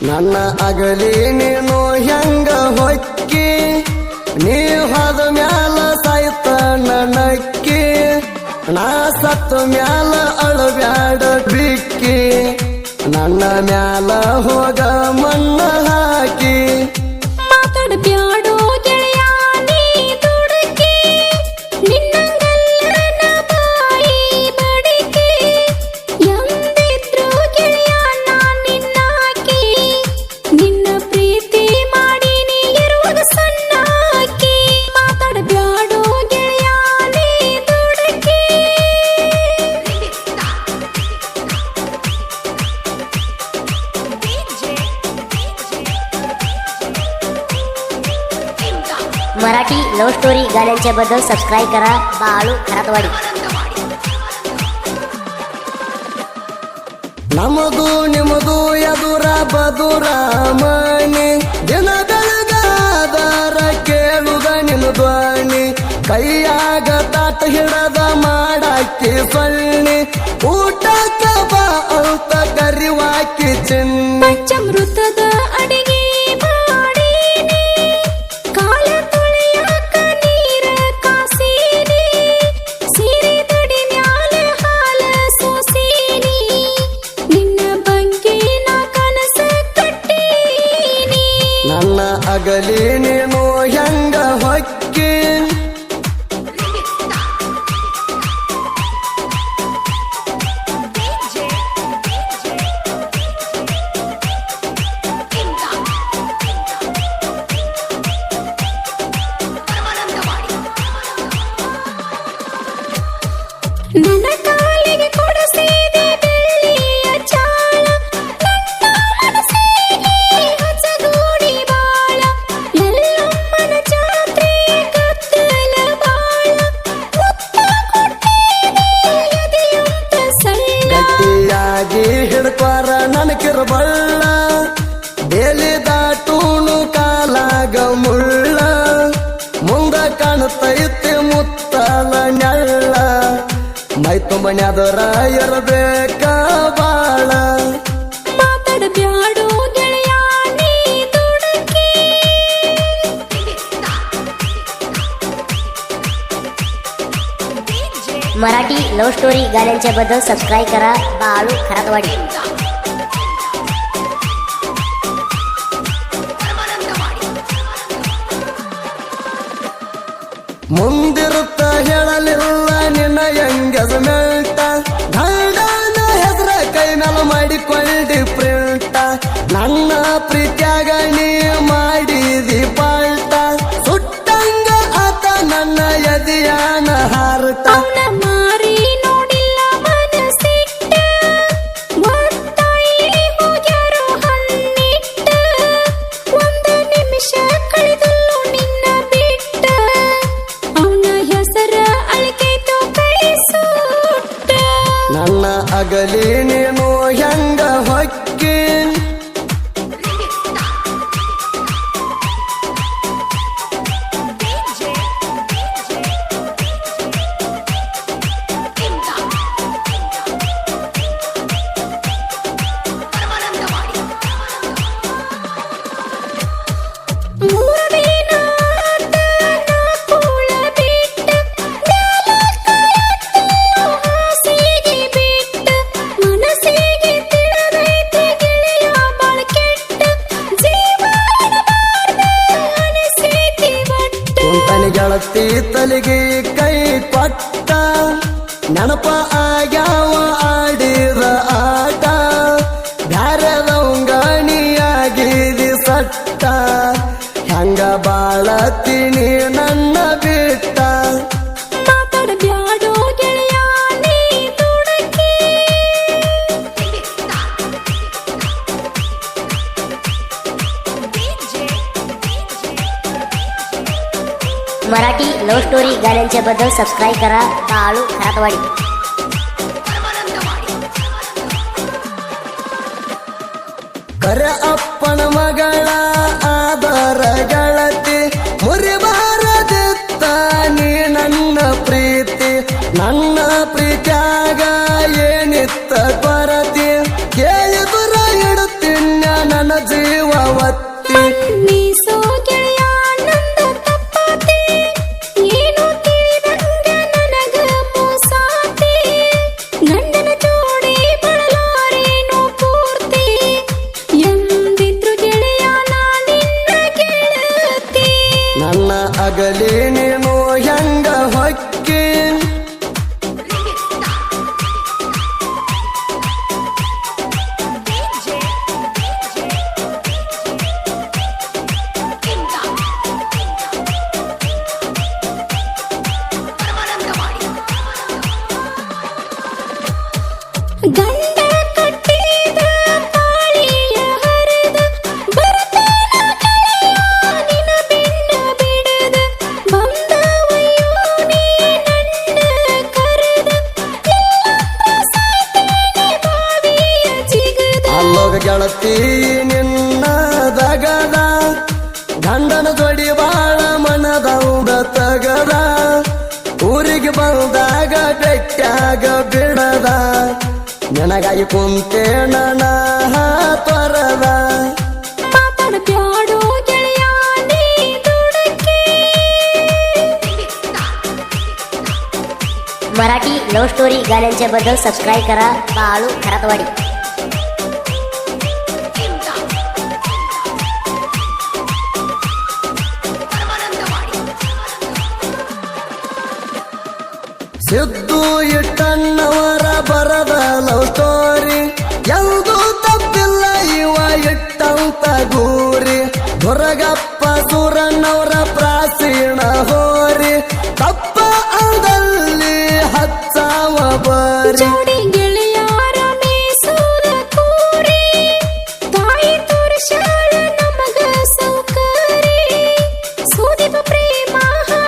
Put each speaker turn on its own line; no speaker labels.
ನನ್ನ ಅಗಲಿ ನೀನು ಹೆಂಗ ಹೊಕ್ಕಿ ನೀ ಹೋದ ಮ್ಯಾಲ ಸಾಯ್ತ ನಕ್ಕಿ ನಾ ಸತ್ತು ಮ್ಯಾಲ ಅಳಬ್ಯಾಡ ಬಿಕ್ಕಿ ನನ್ನ ಮ್ಯಾಲ ಹೋಗ ಮಣ್ಣ ಹಾಕಿ
ಮಾತಾಡಬ್ಯಾಡೋ ಗೆಳೆಯ ನೀ ದುಡುಕಿ ನಿನ್ನಂಗಲ್ಲ ಬಾಯಿ ಬಡಿಕೆ ಎಂದಿದ್ರು ಗೆಳೆಯ ನಾ ನಿನ್ನಾಕಿ ನಿನ್ನ ಪ್ರೀತಿ ಮಾಡಿ ನೀ ಇರುವುದು ಸಣ್ಣಾಕಿ ಮಾತಾಡಬ್ಯಾಡೋ ಗೆಳೆಯ ನೀ ದುಡುಕಿ
मराठी लव्ह स्टोरी गाण्यांच्या बद्दल सबस्क्राईब करा बाळू खरातवाडी.
ನಮದು ನಿಮದು ಎದುರ ಬದುರ ಮನೆ ದಿನ ಬೆಳಗಾದರ ಕೇಳುದ ನಿನ್ನ ಧ್ವನಿ ಕೈಯಾಗ ತಾಟ ಹಿಡದ ಮಾಡಾಕಿ ಸೊಳ್ಳಿ ಊಟಕ್ಕ ಬಾ ಅಂತ ಕರಿವಾಕಿ ಚಿನ್ನ
ಪಂಚಾಮೃತದ ಅಡಿಗೆ ಮಾಡೀನಿ ಕಾಲ ತೊಳೆಯಾಕ ನೀರ ಕಾಸೀನಿ ಸೀರೆ ತೊಡಿ ಮ್ಯಾಲ ಹಾಲ ಸೋಸೀನಿ ನಿನ್ನ ಬಗ್ಗೆ ನಾ ಕನಸ ಕಟ್ಟೀನಿ
ನನ್ನ ಅಗಲಿ ನೀನು ಹೆಂಗ ಹೊಕ್ಕಿ
ನನ್ನ ಕಾಲಿಗೆ ಕೊಡಸಿದೆ ಬೆಳ್ಳಿಯ ಚಾಳ ನನ್ನ ಮನಸ್ಸಿಗೆ ಹಸಗೂಡಿ ಬಾಳ ಎಲ್ಲಮ್ಮನ ಜಾತ್ರೆ ಕತ್ತಲ ಬಾಳ ಮುತ್ತ ಕೊಟ್ಟಿದೆ ಎದೆಯಂತ ಸಳ್ಳ
ಗಟ್ಟಿಯಾಗಿ ಹಿಡ್ಕೊರ ನನಕಿರಬಳ್ಳ ಬೇಲಿ ದಾಟೂನು ಕಾಲಾಗ ಮುಳ್ಳ ಮುಂದ ಕಾಣತೈತಿ ಮುತ್ತಲ ನೆಳ್ಳ ಮೈ ತುಂಬ ನೆದರ ಇರಬೇಕ ಬಾಳ
ಮಾತಾಡಬ್ಯಾಡೋ ಗೆಳೆಯ ನೀ ದುಡುಕಿ
मराठी लव्ह स्टोरी गाण्यांच्या बद्दल सबस्क्राईब करा बाळू खरातवाडी.
ಮುಂದಿರುತ್ತ ಹೇಳಲಿಲ್ಲ ನಿನ್ನ ಎಂಗೇಜ್ಮೆಂಟ ಗಂಡನ ಹೆಸರ ಕೈ ಮೇಲೆ ಮಾಡಿಕೊಂಡಿ ಪ್ರಿಂಟ ನನ್ನ ಪ್ರೀತ್ಯಾಗ ನೀ ಮಾಡಿದಿ ಪಾಲ್ಟ ಸುಟ್ಟಂಗ ಆತ ನನ್ನ ಎದೆಯಾನ ಹಾರಟ
ಅವನ ಮಾರಿ ನೋಡಿಲ್ಲ ಮನಸ್ಸಿಟ್ಟ ಒತ್ತಾಯಿ ಹೋಗ್ಯಾರೋ ಹನ್ನಿಟ್ಟ ಒಂದು ನಿಮಿಷ ಕಳೆದಲ್ಲೂ ನಿನ್ನ ಬಿಟ್ಟ ಅವನ ಹೆಸರ ಅಳಿಕೈತೋ ಕೈ ಸುಟ್ಟ
ನನ್ನ ಅಗಲಿ ನೀನು ಹೆಂಗ ಹೊಕ್ಕಿ
ಮೂರ ದಿನ ಆತ ನಾ ಕೂಳ ಬಿಟ್ಟ ಮ್ಯಾಲ ಕಾಯತ್ತೋ ಹಾಸಿಗೆ ಬಿಟ್ಟ ಮನಸ್ಸಿಗೆ ತಿಳಿದೈತೆ ಗೆಳೆಯ ಬಾಳ ಕೆಟ್ಟ ಜೀವ ಇಡಬಾರ್ದ ಅನಿಸೈತಿ ಒಟ್ಟ
ಕುಂತನಿ ಗೆಳತಿ ತಲೆಗೆ ಕೈ ಕೊಟ್ಟ ನೆನಪ ಆಗ್ಯಾವ ಆಡಿದ ಆಟ ಬ್ಯಾರೆದವಂಗಣಿಯಾಗಿದಿ ಸಟ್ಟ ಹೆಂಗ ಬಾಳತೀನಿ ನನ್ನ ಬಿಟ್ಟ
ಮಾತಾಡಬ್ಯಾಡೋ ಗೆಳೆಯ ನೀ ದುಡುಕಿ
मराठी लव्ह स्टोरी गाण्यांच्या बद्दल सबस्क्राईब करा बाळू खरातवाडी.
ಕರ ಅಪ್ಪನ ಮಗಳ ಆದರ ಗೆಳತಿ ಮುರಿಬಾರದಿತ್ತ ನೀ ನನ್ನ ಪ್ರೀತಿ ನನ್ನ ಪ್ರೀತ್ಯಾಗ ಏನಿತ್ತ ಕೊರತಿ ಕೇಳಿದುರ ಇಡುತ್ತಿನ್ನ ನನ್ನ
ಗಂಡ ಕಟ್ಟಿದ ತಾಳಿಯ ಹರಿದ ಬರತನ ಗೆಳೆಯ ನಿನ ಬೆನ್ನ ಬಿಡದ ಬಂದವಯ್ಯೋ ನೀ ನನ್ನ ಕರೆದ ಇಲ್ಲಂದ್ರ ಸಾಯ್ತೇನೆ ಬಾವಿಯ ಜಿಗದ
ಅಲ್ಲೋಗ ಗೆಳತಿ ನಿನ್ನ ದಗದ ಗಂಡನ ಜೋಡಿ ಬಾಳ ಮನದೌದ ತಗದ ಊರಿಗೆ ಬಂದಾಗ ಬೆಟ್ಟಾಗ ಬಿಡದ ನನಗಾಗಿ ಕುಂತೇಣ ತ್ವರದ
ಮಾತಾಡಬ್ಯಾಡೋ ಗೆಳೆಯ ನೀ ದುಡುಕಿ
मराठी लव्ह स्टोरी गाण्यांच्या बद्दल सबस्क्राईब करा बाळू खरातवाडी.
ಸಿದ್ದು ಇಟ್ಟಣ್ಣವರ ಬರದ ಲವ್ ಸ್ಟೋರಿ ಎಂದು ತಪ್ಪಿಲ್ಲ ಇವ ಇಟ್ಟಂತ ಗೂರಿ ದೊರಗಪ್ಪ ಸೂರಣ್ಣವರ ಪ್ರಾಚೀನ ಹೋರಿ ತಪ್ಪ ಅದಲ್ಲಿ ಹಚ್ಚಾವ ಬರಿ
ಜೋಡಿ